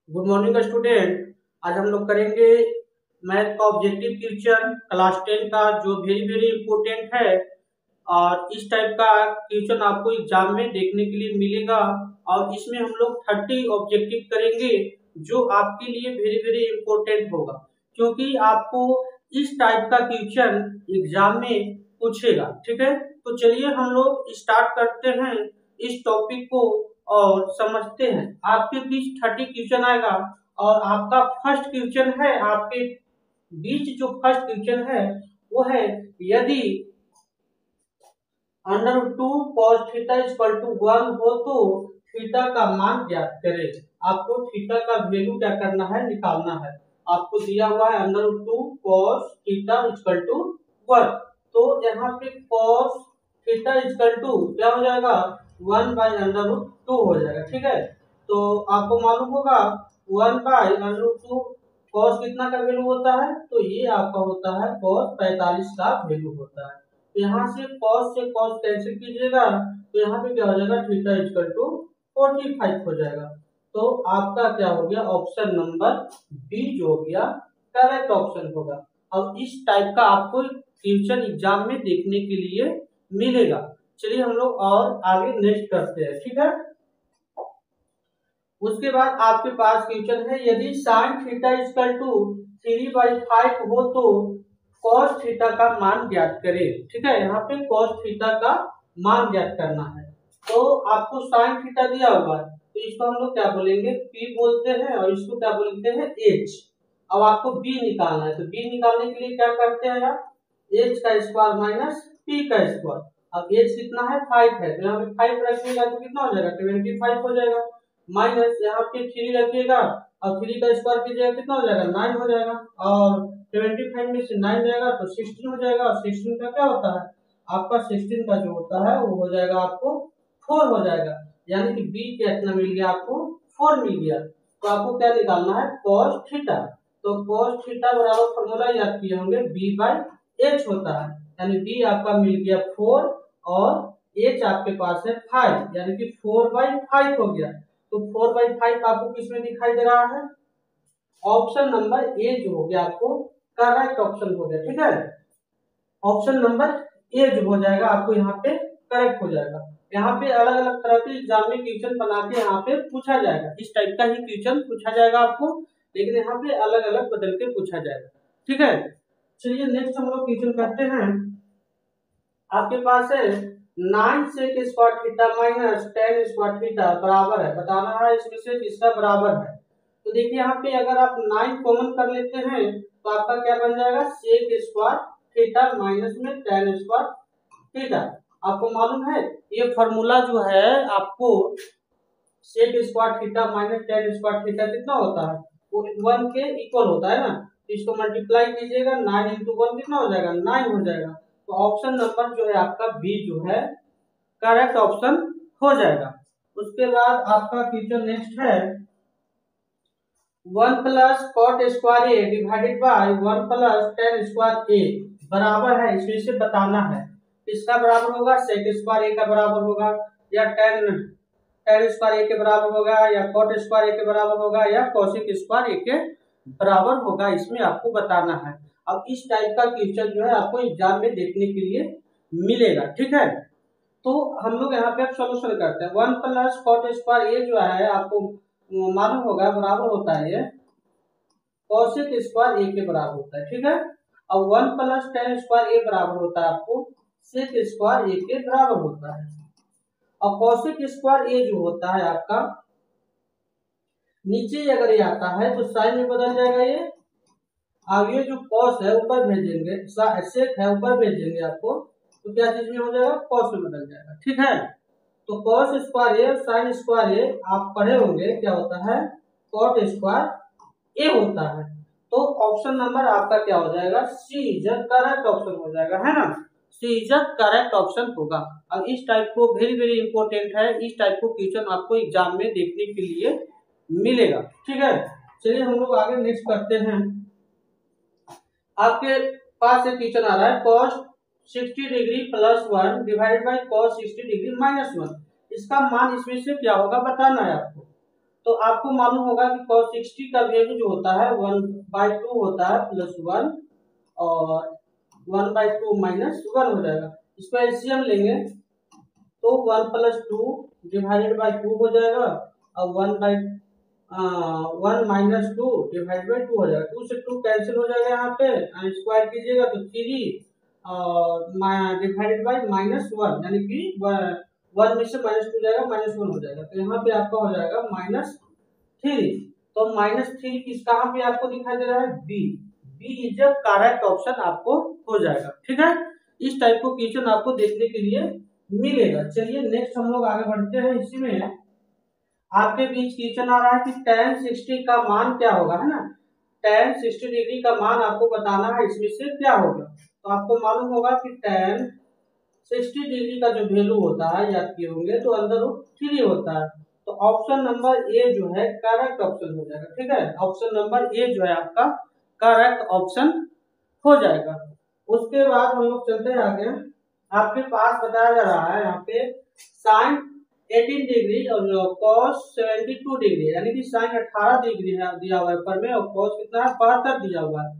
Good morning student. आज हम लोग करेंगे मैथ का ऑब्जेक्टिव क्वेश्चन क्लास 10 का, जो वेरी वेरी इंपॉर्टेंट है। और इस टाइप का क्वेश्चन आपको एग्जाम में देखने के लिए मिलेगा। और इसमें हम लोग 30 ऑब्जेक्टिव करेंगे, जो आपके लिए वेरी वेरी इंपॉर्टेंट होगा, क्योंकि आपको इस टाइप का क्वेश्चन एग्जाम में पूछेगा। ठीक है, तो चलिए हम लोग स्टार्ट करते हैं इस टॉपिक को और समझते हैं। आपके बीच 30 क्वेश्चन आएगा और आपका फर्स्ट क्वेश्चन है, आपके बीच जो फर्स्ट क्वेश्चन है वो है, यदि √2 cos थीटा इक्वल टू 1 हो तो थीटा का मान ज्ञात करें। आपको थीटा का वैल्यू क्या करना है, निकालना है। आपको दिया हुआ है √2 cos थीटा इक्वल टू 1, तो यहाँ पे cos थीटा इक्वल टू क्या हो जाएगा, 1/√2 हो जाएगा। ठीक है, तो आपको मालूम होगा 1/√2 cos कितना का वैल्यू होता है, तो ये आपका होता है cos 45 का वैल्यू होता है। तो यहाँ से cos कैंसिल कीजिएगा, तो यहाँ पे क्या हो जाएगा, थीटा इक्वल टू 45 हो जाएगा। तो आपका क्या हो गया, ऑप्शन नंबर बी जो हो गया करेक्ट ऑप्शन होगा। अब इस टाइप का आपको क्वेश्चन एग्जाम में देखने के लिए मिलेगा। चलिए हम लोग और आगे नेक्स्ट करते हैं। ठीक है, उसके बाद आपके पास क्वेश्चन है, यदि sin थीटा इक्वल टू 3/5 हो तो cos थीटा का मान ज्ञात करें। ठीक है, यहाँ पे cos थीटा का मान ज्ञात करना है। तो आपको sin थीटा दिया हुआ है, तो इसको हम लोग क्या बोलेंगे, P बोलते हैं, और इसको क्या बोलते हैं, H। अब आपको B निकालना है, तो B निकालने के लिए क्या करते हैं आप, H का स्क्वायर माइनस P का स्क्वायर। अब H कितना है, 5 है, तो यहाँ पे 5 रखिएगा तो कितना हो जाएगा, 25 हो जाएगा। माइनस यहाँ पे 3 रखिएगा और 3 का स्क्वायर कीजिएगा, कितना हो जाएगा, 9 हो जाएगा। और 25 में से 9 जाएगा तो 16 हो जाएगा। और 16 का क्या होता है, आपका 16 का जो होता है वो हो जाएगा आपको 4 हो जाएगा। यानी कि बी कितना मिल गया, आपको 4 मिल गया। तो आपको क्या निकालना है, cos थीटा। तो cos थीटा बराबर फॉर्मूला याद किए होंगे, b/h होता है। यानी b आपका मिल गया 4 और h आपके पास है 5, यानी कि 4/5 हो गया। तो 4/5 आपको किसमें दिखाई दे रहा है, ऑप्शन नंबर ए जो हो गया आपको करेक्ट ऑप्शन हो गया। ठीक है, ऑप्शन नंबर ए जो हो जाएगा आपको यहाँ पे करेक्ट हो जाएगा। यहाँ पे अलग अलग तरह के एग्जाम में क्वेश्चन बना के यहाँ पे पूछा जाएगा, इस टाइप का ही क्वेश्चन पूछा जाएगा आपको, लेकिन यहाँ पे अलग अलग बदल के पूछा जाएगा। ठीक है, चलिए नेक्स्ट हम लोग क्वेश्चन करते हैं। आपके पास है 9 sec square theta minus 10 square theta बराबर है, बताना है इसमें से किसका बराबर है। तो देखिए यहाँ पे अगर आप 9 कॉमन कर लेते हैं तो आपका क्या बन जाएगा, sec स्क्वायर थीटा माइनस में 10 स्क्वायर थीटा। आपको मालूम है ये फॉर्मूला जो है आपको sec square theta minus 10 square theta कितना होता है, वो 1 के इक्वल होता है ना। तो इसको मल्टीप्लाई कीजिएगा, 9 × 1 कितना हो जाएगा, 9 हो जाएगा। तो ऑप्शन नंबर जो है आपका बी जो है करेक्ट ऑप्शन हो जाएगा। उसके बाद आपका क्वेश्चन नेक्स्ट है, 1 plus cot square A divided by 1 plus tan square A बराबर है, इसमें से बताना है किसका बराबर होगा, सेक स्क्वायर ए का बराबर होगा, या टेन स्क्वायर ए के बराबर होगा, या कॉट स्क्वायर ए के बराबर होगा, या कोसेक स्क्वायर ए के बराबर होगा, इसमें आपको बताना है। अब इस टाइप का क्वेश्चन जो है आपको एग्जाम में देखने के लिए मिलेगा। ठीक है, तो हम लोग यहाँ पे सॉल्यूशन करते हैं। 1 प्लस कॉट स्क्वायर ए जो है आपको मालूम होगा बराबर होता है ये कोसेक स्क्वायर ए के बराबर होता है। ठीक है, अब 1 प्लस टेन स्क्वायर ए बराबर होता है आपको सेक स्क्वायर ए के बराबर होता है। और कोसेक स्क्वायर ए जो होता है आपका नीचे अगर ये आता है तो साइन में बदल जाएगा ये। अब ये जो कॉस है ऊपर भेजेंगे, सेक है ऊपर भेजेंगे आपको, तो क्या चीज में हो जाएगा, कॉस में बदल जाएगा। ठीक है, तो कॉस स्क्वायर ए साइन स्क्वायर ए आप पढ़े होंगे क्या होता है, कॉट स्क्वायर ए होता है। तो ऑप्शन नंबर आपका क्या हो जाएगा, सी इज करेक्ट ऑप्शन हो जाएगा, है ना। सी इज करेक्ट ऑप्शन होगा। अब इस टाइप को वेरी वेरी इंपॉर्टेंट है, इस टाइप को क्वेश्चन आपको एग्जाम में देखने के लिए मिलेगा। ठीक है, चलिए हम लोग आगे नेक्स्ट करते हैं। आपके पास एक क्वेश्चन आ रहा है, cos 60 degree plus 1 divided by cos 60 degree minus 1, इसका मान इसमें से क्या होगा बताना है आपको। तो आपको मालूम होगा कि cos 60 का वैल्यू जो होता है 1/2 होता है प्लस 1 और 1/2 माइनस 1 हो जाएगा। इसको एलसीएम लेंगे तो 1 + 2 डिवाइडेड बाय 2 हो जाएगा और 1 माइनस 2 डिवाइड बाय 2 हो जाएगा। 2 से 2 कैंसिल हो जाएगा यहाँ पे, स्क्वायर कीजिएगा तो 3 और डिवाइडेड बाय -1 यानी कि 1 में से -2 जाएगा -1 हो जाएगा। तो यहाँ पे आपका हो जाएगा -3। तो -3 किस कहाँ पे आपको दिखाई दे रहा है? B. B is the correct option आपको हो जाएगा। ठीक है, इस टाइप को क्वेश्चन आपको देखने के लिए मिलेगा। चलिए नेक्स्ट हम लोग आगे बढ़ते हैं। इसी में आपके बीच क्वेश्चन आ रहा है कि tan 60 का मान क्या होगा, है ना। tan 60 डिग्री का मान आपको बताना है, इसमें से क्या होगा। तो आपको मालूम होगा कि tan 60 डिग्री का जो वैल्यू होता है याद किए होंगे तो √3 होता है। तो ऑप्शन नंबर ए जो है करेक्ट ऑप्शन हो जाएगा। ठीक है, ऑप्शन नंबर ए जो है आपका करेक्ट ऑप्शन हो जाएगा। उसके बाद हम लोग चलते हैं आगे। आपके पास बताया जा रहा है यहाँ पे sin 18 डिग्री और cos 72 डिग्री यानी कि sin 18 डिग्री है दिया हुआ है ऊपर में और cos कितना है 72 दिया हुआ है।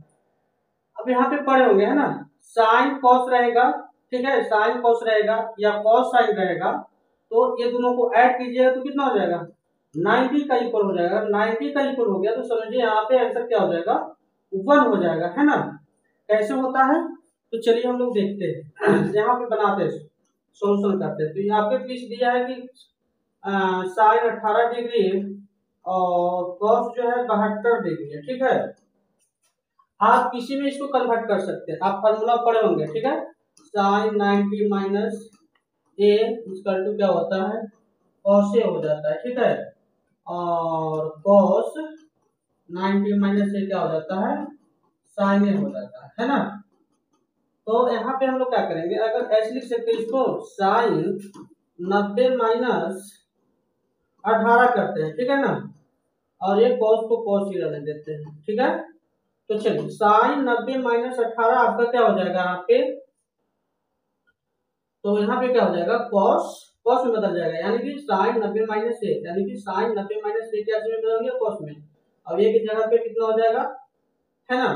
अब यहाँ पे पढ़े होंगे, है ना, sin cos रहेगा, ठीक है, sin cos रहेगा या cos sin रहेगा, तो ये दोनों को ऐड कीजिएगा तो कितना हो जाएगा 90 का इक्वल हो जाएगा। 90 का इक्वल हो गया तो समझिए यहाँ पे आंसर क्या हो जाएगा 1 हो जाएगा, है ना। कैसे होता है तो चलिए हम लोग देखते हैं, यहाँ पे बनाते हैं सोल्यूशन करते हैं। तो यहाँ पे प्लीज दिया है कि sin 18 डिग्री और cos जो है 72 डिग्री है। ठीक है, आप किसी में इसको कन्वर्ट कर सकते हैं, आप फॉर्मूला पढ़े होंगे। ठीक है, sin 90 minus A equal to क्या होता है cos ए हो जाता है। ठीक है, और cos 90 माइनस ए क्या हो जाता है sin ए हो जाता है ना। तो यहाँ पे हम लोग क्या करेंगे, अगर ऐसे लिख सकते हैं इसको sin 90 माइनस 18 करते हैं, ठीक है ना, और ये cos को cos ही रहने देते हैं। ठीक है, तो चलिए sin 90 माइनस 18 आपका क्या हो जाएगा यहाँ पे, तो यहाँ पे क्या हो जाएगा cos में बदल जाएगा, यानी कि sin 90 माइनस ए यानी कि sin 90 माइनस ए क्या में बदल गया cos में। अब ये की जगह पे कितना हो जाएगा, है ना,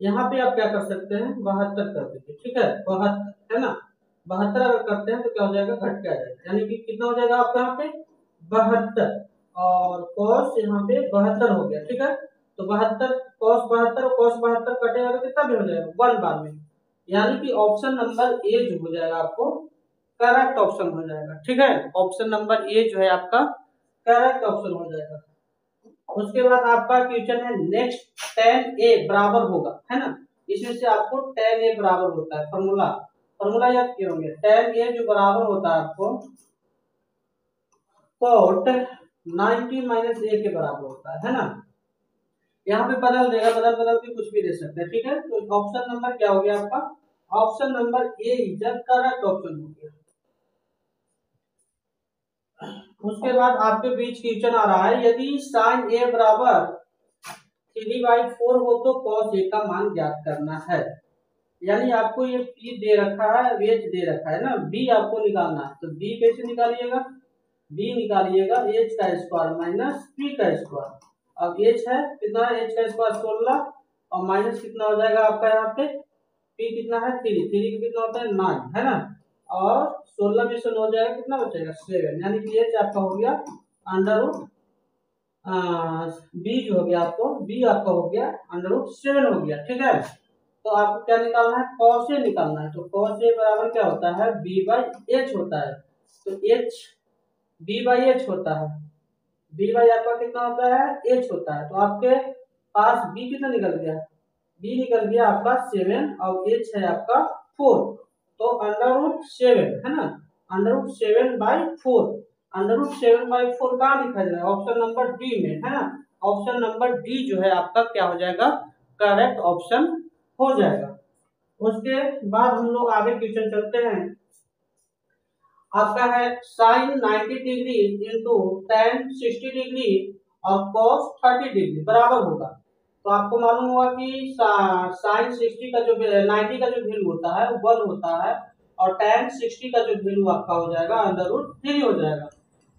यहाँ पे आप क्या कर सकते हैं 72 कर दीजिए। ठीक है, 72 है ना, 72 अगर करते हैं तो क्या हो जाएगा घट के आ जाएगा, यानी कि कितना हो जाएगा आपका यहाँ पे 72 और cos यहाँ पे 72 हो गया। ठीक है, तो 72 cos 72 और cos 72 कटेगा तो कितना भी हो जाएगा 1 बार में, यानी कि ऑप्शन नंबर ए जो हो जाएगा आपको करेक्ट ऑप्शन हो जाएगा। ठीक है, ऑप्शन नंबर ए जो है आपका करेक्ट ऑप्शन हो जाएगा। उसके बाद आपका क्वेश्चन है नेक्स्ट tan a बराबर होगा, है ना, इसमें से आपको tan a बराबर होता है, फॉर्मूला याद किए होंगे। tan a जो बराबर होता है आपको cot 90 माइनस a के बराबर होता है ना। यहाँ पे बदल देगा, बदल के कुछ भी दे सकते हैं। ठीक है, तो ऑप्शन नंबर क्या हो गया आपका, option number A is the correct option हो गया। उसके बाद आपके बीच क्वेश्चन आ रहा है यदि sin a बराबर 3/4 हो तो cos a का मान ज्ञात करना है। यानी आपको ये p दे रखा है, h दे रखा है ना, b आपको निकालना है। तो b कैसे निकालिएगा, b निकालिएगा h का स्क्वायर माइनस p का स्क्वायर। अब h है कितना है, h का स्क्वायर 16 और माइनस कितना हो जाएगा आपका यहाँ पे p कितना है 3 का कितना होता है 9, है ना, और 16 में से 9 जाएगा कितना बचेगा 7, यानी कि h आपका हो गया अंडर बी जो हो गया आपको बी आपका हो गया √7 हो गया। ठीक है, तो आपको क्या निकालना है cos a निकालना है। तो cos a बराबर क्या होता है b/h होता है। तो h b/h होता है, b बाई आपका कितना होता है h होता है। तो आपके पास b कितना निकल गया, b निकल गया आपका 7 और h है आपका 4, तो √7 है ना, √7/4 √7/4 कहाँ दिखा जा रहा है ऑप्शन नंबर डी में, है ना। ऑप्शन नंबर डी जो है आपका क्या हो जाएगा करेक्ट ऑप्शन हो जाएगा। उसके बाद हम लोग आगे क्वेश्चन चलते हैं। आपका है sin 90 degree into tan 60 degree और cos 30 डिग्री बराबर होगा। तो आपको मालूम होगा कि sin 60 का जो 90 का जो वैल्यू होता है 1 होता है और tan 60 का जो वैल्यू आपका हो जाएगा √3 हो जाएगा।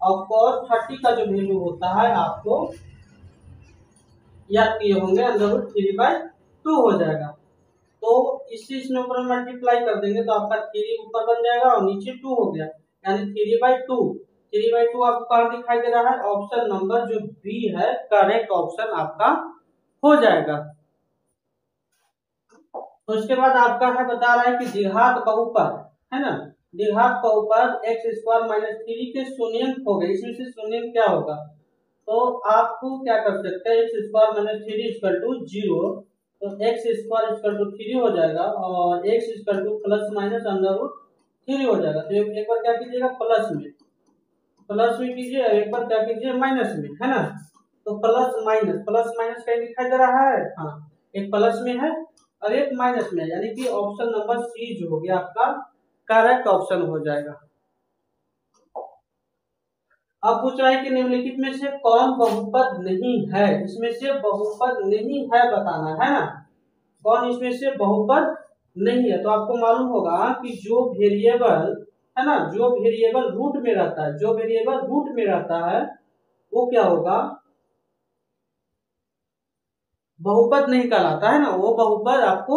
और cos 30 का जो वैल्यू होता है आपको याद किए होंगे, अंडर रूट 3/2 हो जाएगा। तो इसी इसमें ऊपर मल्टीप्लाई कर देंगे तो आपका 3 ऊपर बन जाएगा और नीचे 2 हो गया, यानी 3/2। 3/2 आपको कहाँ दिखाई दे रहा है? ऑप्शन नंबर जो बी है करेक्ट ऑप्शन आपका हो जाएगा। तो इसके बाद आपका है बता रहा है कि द्विघात बहुपद है ना, द्विघात बहुपद x² - 3 के शून्यंक हो गए। इसमें से शून्यंक क्या होगा? तो आपको क्या कर सकते हैं, x² - 3 = 0, तो x² = 3 हो जाएगा और x ± √3 हो जाएगा। तो एक बार क्या कीजिएगा, प्लस में कीजिए, एक बार क्या कीजिए माइनस में, है ना। तो प्लस माइनस कहीं दिखाई दे रहा है? हाँ, एक प्लस में है और एक माइनस में, यानी कि ऑप्शन नंबर सी जो हो गया आपका करेक्ट ऑप्शन हो जाएगा। अब पूछ रहा है कि निम्नलिखित में से कौन बहुपद नहीं है? इसमें से बहुपद नहीं है बताना है ना, कौन इसमें से बहुपद नहीं है। तो आपको मालूम होगा कि जो वेरिएबल है ना, जो वेरिएबल रूट में रहता है, जो वेरिएबल रूट में रहता है वो क्या होगा, बहुपद नहीं कहलाता है ना, वो बहुपद आपको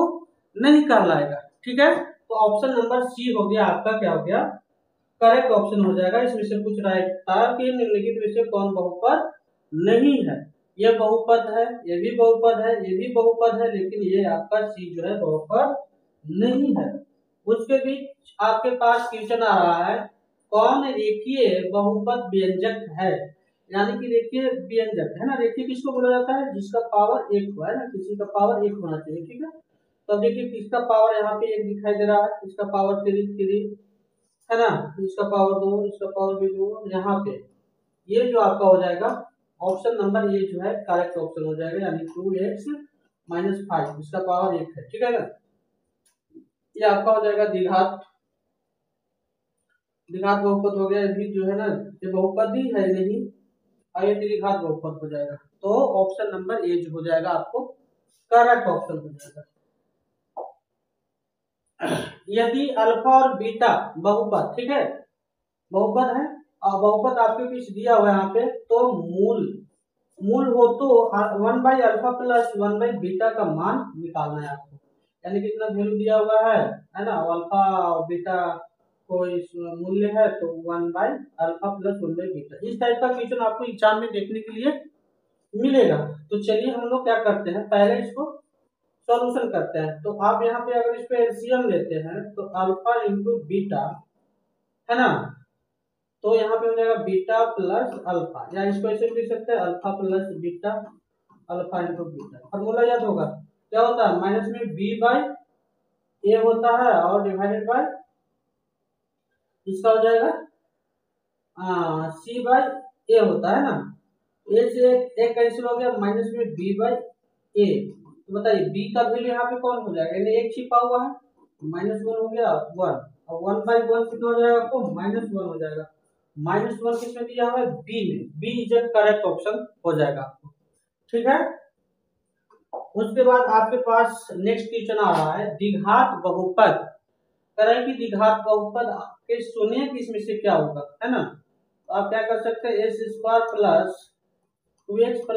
नहीं कहलाएगा। ठीक है, तो ऑप्शन नंबर सी हो गया आपका, क्या हो गया, करेक्ट ऑप्शन हो जाएगा। इसमें से पूछ रहा था कि निम्नलिखित में से कौन बहुपद नहीं है। ये बहुपद है, ये भी बहुपद है, ये भी बहुपद है, लेकिन ये आपका सी जो है बहुपद नहीं है। उसके बीच आपके पास क्वेश्चन आ रहा है, कौन रेखीय बहुपद व्यंजक है? यानी कि रेखीय व्यंजक है ना, रेखीय किसको बोला जाता है? जिसका पावर 1 हो, है ना, किसी का पावर 1 होना चाहिए। ठीक है, तो देखिए किसका पावर यहाँ पे 1 दिखाई दे रहा है, इसका पावर 3 है ना, इसका पावर 2, इसका पावर भी 2, यहाँ पे ये जो आपका हो जाएगा ऑप्शन नंबर ये जो है करेक्ट ऑप्शन हो जाएगा, यानी 2x - 5, इसका पावर 1 है। ठीक है ना, ये आपका हो जाएगा द्विघात बहुपद हो गया। भी जो है ना ये बहुपद ही है नहीं, और ये द्विघात बहुपद हो जाएगा। तो ऑप्शन नंबर ए जो हो जाएगा आपको करेक्ट ऑप्शन हो जाएगा। यदि अल्फा और बीटा बहुपद, ठीक है, बहुपद है और बहुपद आपके बीच दिया हुआ है यहाँ पे, तो मूल हो तो 1/α + 1/बीटा का मान निकालना है आपको, यानी कितना वैल्यू दिया हुआ है ना, अल्फा और बीटा कोई मूल्य है तो 1/α + 1/बीटा। इस टाइप का क्वेश्चन आपको एग्जाम में देखने के लिए मिलेगा। तो चलिए हम लोग क्या करते हैं, पहले इसको सॉल्यूशन करते हैं। तो आप यहाँ पे अगर इस पे एलसीएम लेते हैं तो अल्फा इंटू बीटा है ना, तो यहाँ पे हो जाएगा बीटा प्लस अल्फा, या इसको ऐसे भी लिख सकते हैं alpha plus beta, alpha into beta. Formula याद होगा, क्या होता है, माइनस में b/a होता है और डिवाइडेड बाय इसका हो जाएगा c/a होता है ना, a से एक कैंसिल हो गया, माइनस में b/a। तो बताइए b का वैल्यू यहाँ पे कौन हो जाएगा, यानी एक छिपा हुआ है, -1 हो गया 1, और 1/1 कितना हो जाएगा आपको, -1 हो जाएगा। -1 किसमें दिया हुआ है, बी में, बी इज करेक्ट ऑप्शन हो जाएगा आपको। ठीक है, उसके बाद आपके पास नेक्स्ट क्वेश्चन आ रहा है द्विघात बहुपद। करें कि द्विघात बहुपद के शून्य इसमें से क्या होगा, है ना। तो आप क्या कर सकते हैं, s² + 2x +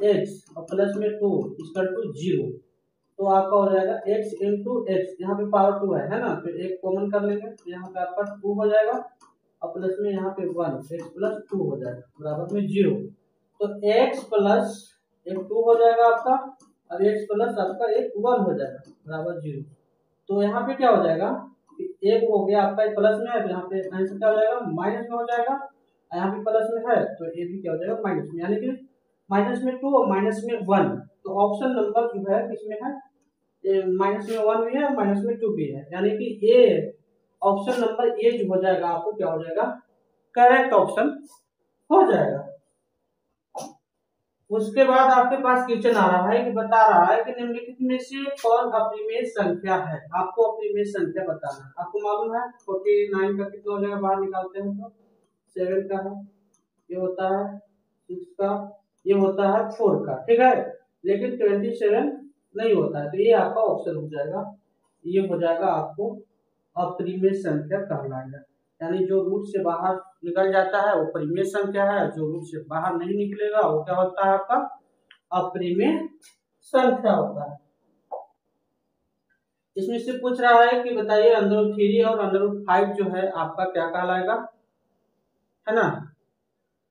x और प्लस में 2 = 0। तो आपका हो जाएगा x × x, यहाँ पे पावर 2 है ना, तो एक कॉमन कर लेंगे, तो यहाँ पे आपका 2 हो जाएगा और प्लस में यहाँ पे 1, x + 2 हो जाएगा बराबर में 0। तो x प्लस एक 2 हो जाएगा आपका, और x प्लस आपका एक 1 हो जाएगा बराबर 0। तो यहाँ पे क्या हो जाएगा, एक हो गया आपका प्लस में है, तो यहाँ पे आंसर क्या हो जाएगा, माइनस में हो जाएगा, यहाँ पे प्लस में है तो ये भी क्या हो जाएगा माइनस में, यानी कि -2 और -1। तो ऑप्शन नंबर जो है किसमें है, -1 भी है, -2 भी है, यानी कि ए ऑप्शन नंबर ए जो हो जाएगा आपको क्या हो जाएगा, करेक्ट ऑप्शन हो जाएगा। उसके बाद आपके पास क्वेश्चन आ रहा है कि बता रहा है कि निम्नलिखित में से कौन अपरिमेय संख्या है। आपको अपरिमेय संख्या बताना है। आपको मालूम है 49 का कितना हो जाएगा, बाहर निकालते हैं तो 7 का है, ये होता है 6 का, ये होता है 4 का। ठीक है, लेकिन 27 नहीं होता है, तो ये आपका ऑप्शन हो जाएगा, ये हो जाएगा आपको अपरिमेय संख्या कहलाएगा। यानी जो रूट से बाहर निकल जाता है वो परिमेय संख्या है, जो रूट से बाहर नहीं निकलेगा वो क्या होता है आपका अपरिमेय संख्या होता है। इसमें से पूछ रहा है कि बताइए √3 और √5 जो है आपका क्या कहलाएगा, है ना।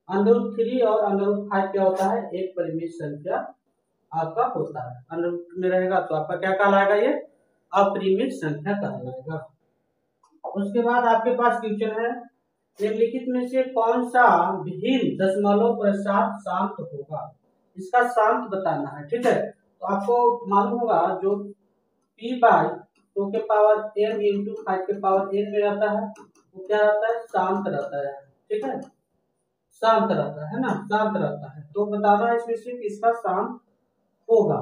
√3 और √5 क्या होता है, एक परिमेय संख्या आपका होता है, √ में रहेगा तो आपका क्या कहलाएगा, ये अपरिमेय संख्या कहलाएगा। उसके बाद आपके पास क्वेश्चन है निम्नलिखित में से कौन सा भिन्न दशमलव प्रसाद शांत होगा, इसका शांत बताना है, ठीक है। तो आपको मालूम होगा जो p/2 के पावर m इंटू 5 के पावर n में रहता है वो क्या रहता है, शांत रहता है, ठीक है, शांत रहता है ना, शांत रहता है। तो बताना है इसमें से किसका शांत होगा।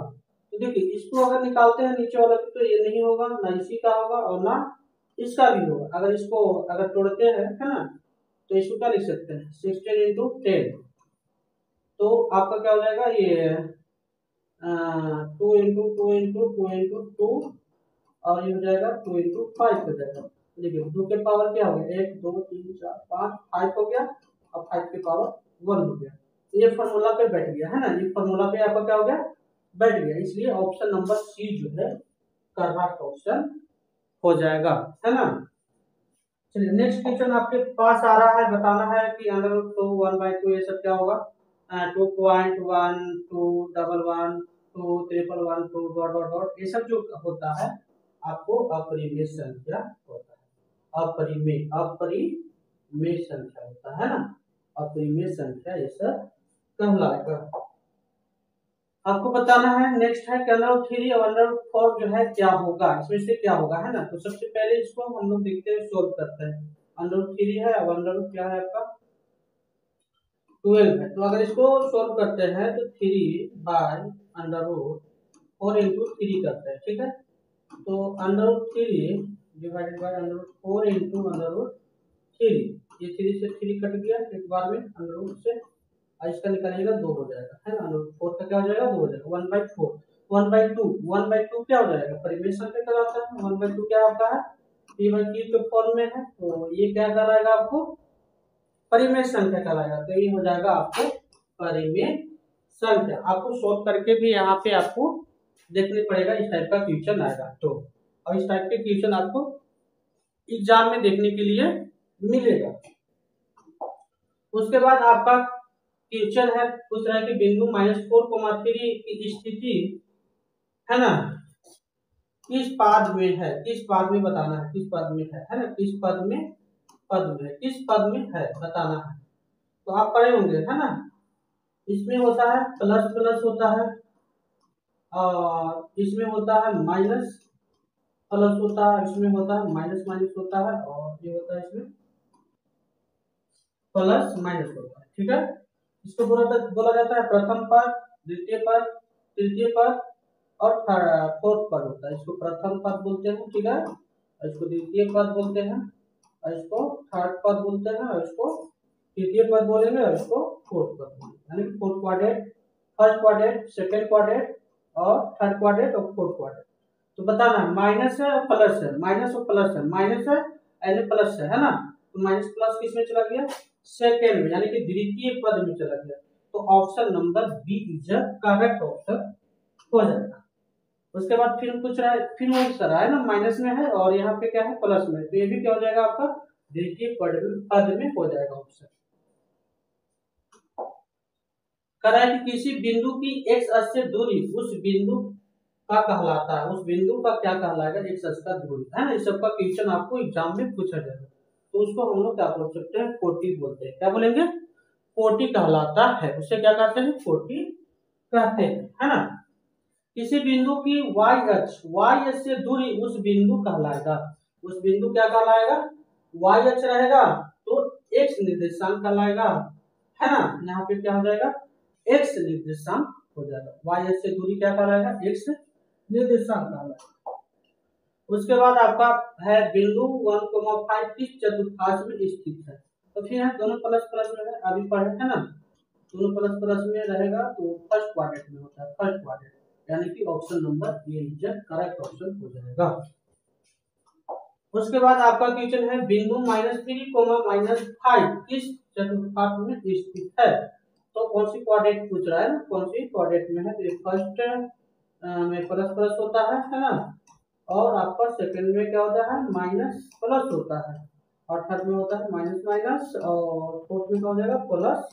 तो देखिए इसको अगर निकालते हैं नीचे वाला तो ये नहीं होगा, ना इसी का होगा और ना इसका भी होगा। अगर इसको अगर तोड़ते हैं, है ना, तो इसको क्या लिख सकते हैं 16 इंटू 10, तो आपका क्या हो जाएगा ये 2 इंटू 2 इंटू 2 इंटू 2 और ये हो जाएगा 2 इंटू 5 हो जाएगा। देखिए 2 के पावर क्या हो गया 1 2 3 4 5 5 हो गया और 5 के पावर 1 हो गया। तो ये फॉर्मूला पे बैठ गया, है ना, ये फॉर्मूला पे आपका क्या हो गया बैठ गया, इसलिए ऑप्शन नंबर सी जो है करेक्ट ऑप्शन हो जाएगा, है ना। चलिए नेक्स्ट क्वेश्चन आपके पास आ रहा है, बताना है कि √2 1/2 ये सब क्या होगा, 2.1 2 11 2 111 2 डॉट डॉट डॉट ये सब जो होता है आपको अपरिमेय संख्या होता है, अपरिमेय संख्या होता है ना, अपरिमेय संख्या ये सब कहलाएगा। आपको बताना है नेक्स्ट है कि √3 और √4 जो है क्या होगा, इसमें से क्या होगा, है ना। तो सबसे पहले इसको हम लोग देखते हैं, सोल्व करते हैं। √3 है और क्या है आपका 12 है, तो अगर इसको सोल्व करते हैं तो 3/√4 इंटू 3 करते हैं, ठीक है। तो √3 डिवाइडेड बाय √4 इंटू √3, ये 3 से 3 कट गया एक बार में, √ से इसका निकालिएगा 2 हो जाएगा, है ना, √4 का क्या हो जाएगा 2 हो जाएगा, 1/4 1/2 क्या हो जाएगा परिमेय संख्या कहलाता है। 1/2 क्या आपका है p/q के फॉर्म में है, तो ये क्या कहलाएगा आपको परिमेय संख्या कहलाएगा। तो ये हो जाएगा आपको परिमेय संख्या। आपको सॉल्व करके भी यहाँ पे आपको देखने पड़ेगा, इस टाइप का क्वेश्चन आएगा। तो और इस टाइप के क्वेश्चन आपको एग्जाम में देखने के लिए मिलेगा। उसके बाद आपका क्वेश्चन है पूछ रहा है कि बिंदु -4,3 की स्थिति, है ना, किस पद में है, किस पद में बताना है, किस पद में है ना, किस पद में किस पद में है बताना है। तो आप पढ़े होंगे, है ना, इसमें होता है प्लस प्लस होता है और इसमें होता है माइनस प्लस होता है, इसमें होता है माइनस माइनस होता है और ये होता है इसमें प्लस माइनस होता है, ठीक है। इसको बोला जाता है प्रथम पद, द्वितीय पद, तृतीय पद और फोर्थ पद होता है। इसको प्रथम पद बोलते हैं, ठीक है, इसको द्वितीय पद बोलते हैं और इसको थर्ड पद बोलते हैं और इसको तृतीय पद बोलेंगे और इसको फोर्थ पद बोलेंगे, यानी कि fourth quadrant, first quadrant, second quadrant और थर्ड क्वाड्रेंट और फोर्थ क्वाड्रेंट। तो बताना है माइनस है और प्लस है, माइनस और प्लस है, माइनस है यानी प्लस है ना, तो माइनस प्लस किस में चला गया सेकंड में, यानी कि द्वितीय पद में चला गया। तो option number B is the correct option हो जाएगा। उसके बाद फिर पूछ रहा है, फिर वही सर है ना, माइनस में है और यहाँ पे क्या है प्लस में, तो ये भी क्या हो जाएगा आपका द्वितीय पद में हो जाएगा ऑप्शन। कह रहा है कि किसी बिंदु की x अक्ष से दूरी उस बिंदु का कहलाता है, उस बिंदु का क्या कहलाएगा x अक्ष का दूरी, है ना। इस सब का क्वेश्चन आपको एग्जाम में पूछा जाएगा, तो उसको हम लोग क्या बोल सकते हैं कोटि बोलते हैं, क्या बोलेंगे कोटि कहलाता है, उसे क्या कहते हैं कोटि कहते हैं, है ना। किसी बिंदु की y अक्ष से दूरी उस बिंदु कहलाएगा, उस बिंदु क्या कहलाएगा y अक्ष रहेगा तो x निर्देशांक कहलाएगा, है ना। यहाँ पे क्या हो जाएगा x निर्देशांक हो जाएगा, y अक्ष से दूरी क्या कहलाएगा x निर्देशांक कहलाएगा। उसके बाद आपका है बिंदु 1,5 किस चतुर्थांश में स्थित है, तो फिर है दोनों प्लस प्लस में है, अभी पढ़े है ना, दोनों प्लस प्लस में रहेगा तो फर्स्ट क्वाड्रेंट में होता है, फर्स्ट क्वाड्रेंट, यानी कि option number A is correct option हो जाएगा। उसके बाद आपका क्वेश्चन है बिंदु -3, किस चतुष्फलक में स्थित है। तो कौन सी क्वाड्रेट पूछ रहा है ना, कौन सी क्वाड्रेट में है। तो ये फर्स्ट में प्लस प्लस होता है ना, और आपका सेकंड में क्या होता है, माइनस प्लस होता है, और थर्ड में होता है माइनस माइनस, और फोर्थ में क्या हो जाएगा, प्लस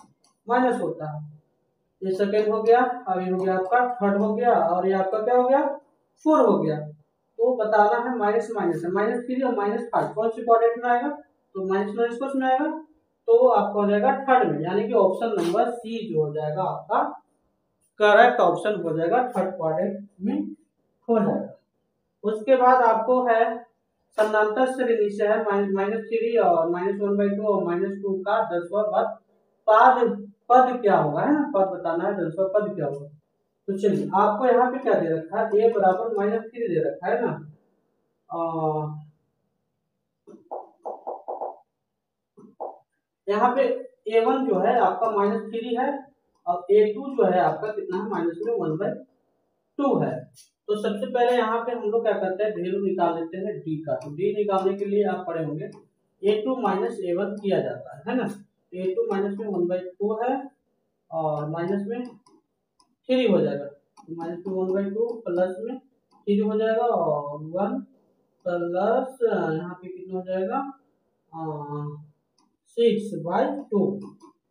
माइनस होता है। ये सेकंड हो गया, अब ये हो गया आपका थर्ड हो गया, और ये आपका क्या हो गया, फोर हो गया। तो बताना है माइनस माइनस है, -3 और -5 कौन सी क्वाड्रेट में आएगा, तो माइनस माइनस कौन में आएगा, तो आपका हो जाएगा थर्ड में, यानी कि ऑप्शन नंबर सी जो हो जाएगा आपका करेक्ट ऑप्शन हो जाएगा, थर्ड क्वाड्रेट में हो जाएगा। उसके बाद आपको है समांतर श्रेणी से है -3 और -1/2 और -2 का 10वां पद, पद क्या होगा, है ना, पद बताना है, 10वां पद क्या होगा। तो चलिए आपको यहाँ पे क्या दे रखा है, a बराबर -3 दे रखा है ना, यहाँ पे a1 जो है आपका -3 है, और a2 जो है आपका कितना है, -1/2 है। तो सबसे पहले यहाँ पे हम लोग क्या करते हैं, वैल्यू निकाल लेते हैं d का। तो d निकालने के लिए आप पढ़े होंगे a2 -a1 किया जाता है ना। a2 माइनस में 1/2 है, और माइनस में 3 हो जाएगा, माइनस में 1/2 प्लस में 3 हो जाएगा, और 1 प्लस यहाँ पे कितना हो जाएगा, 6/2,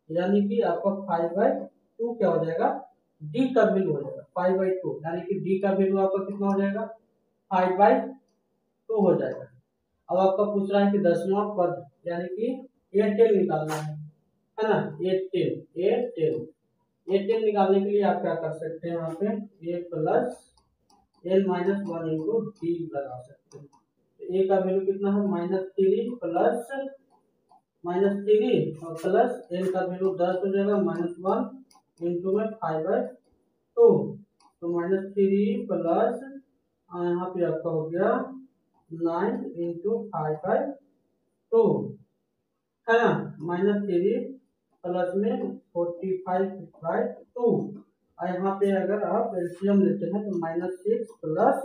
यानी कि आपका 5/2 क्या हो जाएगा, डी का वैल्यू हो जाएगा 5/2, यानी कि डी का वैल्यू आपका कितना हो जाएगा, 5/2 हो जाएगा। अब आपका पूछ रहा है कि 10वां पद, यानी कि 8 निकालना है ना, 8 निकालने के लिए आप क्या कर सकते हैं, यहाँ पे a plus n-1 into D लगा सकते हैं। तो a का वैल्यू कितना है, -3 प्लस -3 और प्लस n का वैल्यू 10 हो जाएगा, -1 इंटू में 5/2, तो -3 प्लस यहाँ पे आपका हो गया 9 इंटू 5/2, है ना, -3 प्लस में 45/2, और यहाँ पे अगर आप एलसीएम लेते हैं तो -6 प्लस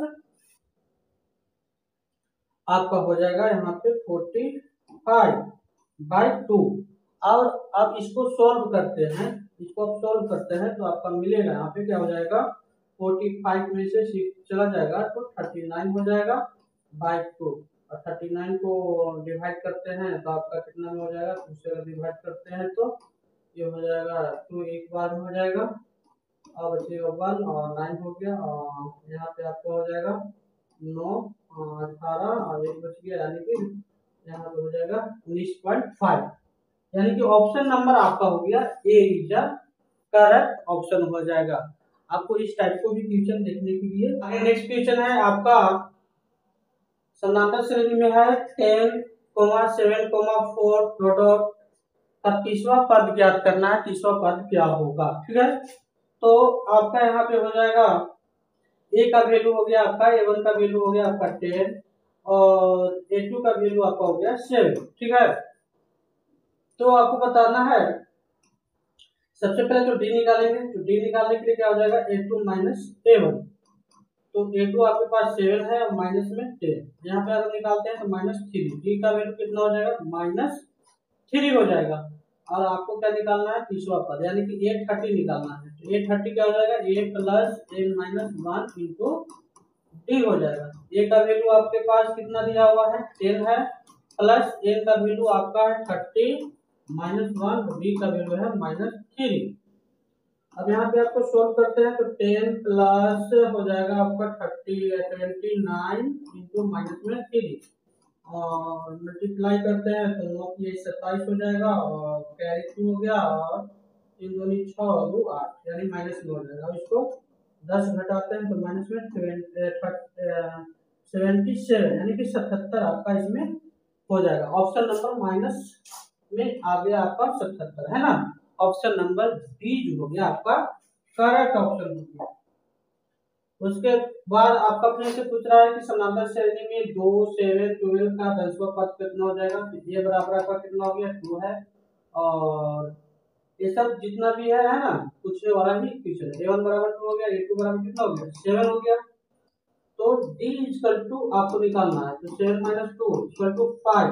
आपका हो जाएगा यहाँ पे 45/2। और अब इसको सॉल्व करते हैं, इसको आप सॉल्व करते हैं तो आपका मिलेगा, यहाँ पे क्या हो जाएगा, 45 में से 6 चला जाएगा तो 39 हो जाएगा बाई 2, और 39 को डिवाइड करते हैं तो आपका कितना में हो जाएगा, 2 से डिवाइड करते हैं तो ये हो जाएगा 2 एक बार में हो जाएगा, अब बचेगा 1 और 9 हो गया, और यहाँ पे आपको हो जाएगा 9 18 और 1 बच गया, यानी कि यहाँ पे हो जाएगा 19.5, यानी कि ऑप्शन नंबर आपका हो गया ए इज द करेक्ट ऑप्शन हो जाएगा। आपको इस टाइप को भी क्वेश्चन देखने के लिए आगे नेक्स्ट क्वेश्चन है आपका समांतर श्रेणी में है 10, 7, 4 डॉट का तीसरा पद ज्ञात करना है, तीसरा पद क्या होगा, ठीक है। तो आपका यहाँ पे हो जाएगा a का वैल्यू हो गया आपका, a1 का वैल्यू हो गया आपका 10, और a2 का वैल्यू आपका हो गया 7, ठीक है। तो आपको बताना है, सबसे पहले तो d निकालेंगे, तो d निकालने के लिए क्या हो जाएगा, a2 माइनस a1, तो a2 आपके पास 7 है और माइनस में 10, यहाँ पे अगर निकालते हैं तो -3, d का वैल्यू कितना हो जाएगा, -3 हो जाएगा, और आपको क्या निकालना है, तीसरा पद, यानी कि a30 निकालना है। तो a30 क्या हो जाएगा, a plus n-1 into D हो जाएगा। a का वैल्यू आपके पास कितना दिया हुआ है, 10 है, प्लस n का वैल्यू आपका है 30 -1, डी का वैल्यू है -3। अब यहाँ पे आपको सोल्व करते हैं तो 10 प्लस हो जाएगा आपका 29 इंटू -3, और मल्टीप्लाई करते हैं तो 9 की 27 हो जाएगा, और कैरी 2 हो गया, और 3 दूनी 6 और 2 8, यानी माइनस में हो जाएगा। अब इसको 10 घटाते हैं तो माइनस में 77, यानी कि 77 आपका इसमें हो जाएगा। ऑप्शन नंबर माइनस में आ गया आपका 77, है ना, ऑप्शन नंबर बी जो हो गया आपका करेक्ट ऑप्शन हो गया। उसके बाद आपका फिर से पूछ रहा है कि समांतर श्रेणी में 2, 7, 12 का 10वां पद कितना हो जाएगा, तो ये बराबर आपका कितना हो गया, 2 है, और ये सब जितना भी है ना, पूछने वाला ही क्वेश्चन है। a1 बराबर 2 हो गया, a2 बराबर कितना हो गया, 7 हो गया। तो d इक्वल टू आपको निकालना है, तो 7 माइनस 2 इक्वल टू 5,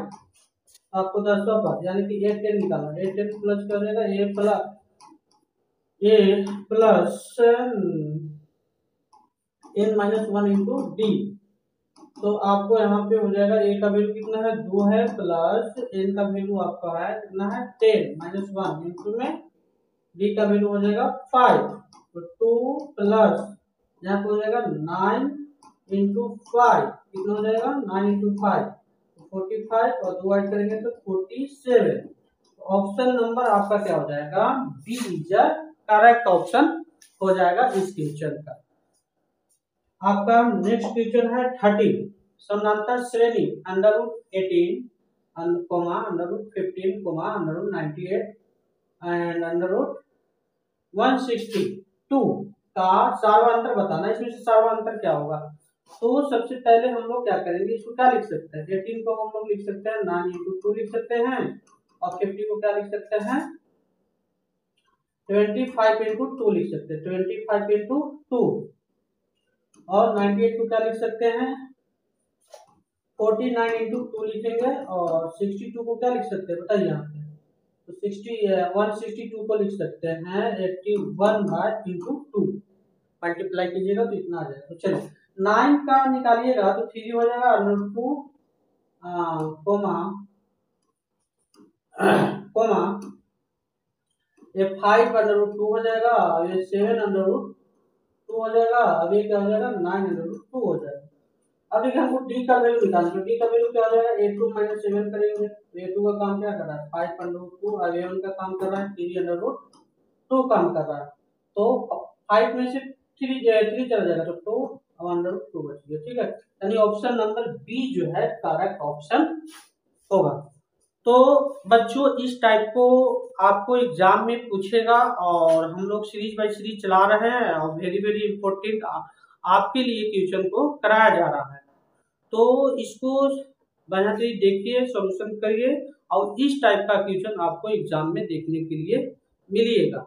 आपको 10 पर यानी कि 8 10 निकालना है। 8 10 प्लस कर देगा a plus n minus 1 into D. तो आपको यहाँ पे हो जाएगा a का वैल्यू कितना है 2 है, प्लस n का वैल्यू आपका है कितना है 10 माइनस 1 इंटू में d का वैल्यू हो जाएगा 5, तो 2 प्लस यहाँ पे हो जाएगा 9 इंटू 5, कितना हो जाएगा 9 इंटू 5 45, और डिवाइड करेंगे तो 47। ऑप्शन नंबर आपका क्या हो जाएगा, B is the correct option हो जाएगा इस क्वेश्चन का। आपका नेक्स्ट क्वेश्चन है 30, समानांतर श्रेणी √18 कोमा √15 कोमा √98 एंड √162 का सार्वंतर बताना। इसमें से सार्वंतर क्या होगा, तो सबसे पहले हम लोग क्या करेंगे, इसको क्या लिख सकते हैं, 18 को हम लोग लिख सकते हैं 9 इंटू 2 लिख सकते हैं, और 50 को क्या लिख सकते हैं 25 इंटू 2 लिख सकते हैं, 25 इंटू 2, और 98 को क्या लिख सकते हैं 49 इंटू 2 लिखेंगे, और 62 को क्या लिख सकते हैं बताइए यहाँ पे, तो 162 को लिख सकते हैं 81 बाय इंटू 2, मल्टीप्लाई कीजिएगा तो इतना आ जाएगा। तो चलिए 9 का निकालिएगा तो 3 हो जाएगा √2 कोमा कोमा ये 5 √2 हो जाएगा, ये 7 √2 हो जाएगा, अब ये क्या हो जाएगा 9 √2 हो जाएगा। अब देखिए हमको डी का वैल्यू निकालना है, डी का वैल्यू क्या हो जाएगा 8 माइनस 7 करेंगे, तो 8 का काम क्या कर रहा है 5 √2, अब 11 का काम कर रहा है 3 √2 काम कर रहा है, तो 5 में से 3 चला जाएगा तो 2 √2 बच गया, ठीक है। यानी ऑप्शन नंबर बी जो है करेक्ट ऑप्शन होगा। तो बच्चों इस टाइप को आपको एग्जाम में पूछेगा, और हम लोग सीरीज बाय सीरीज चला रहे हैं, और वेरी वेरी इंपॉर्टेंट आपके लिए क्वेश्चन को कराया जा रहा है। तो इसको बढ़िया से देखिए, सॉल्यूशन करिए, और इस टाइप का क्वेश्चन आपको एग्जाम में देखने के लिए मिलेगा।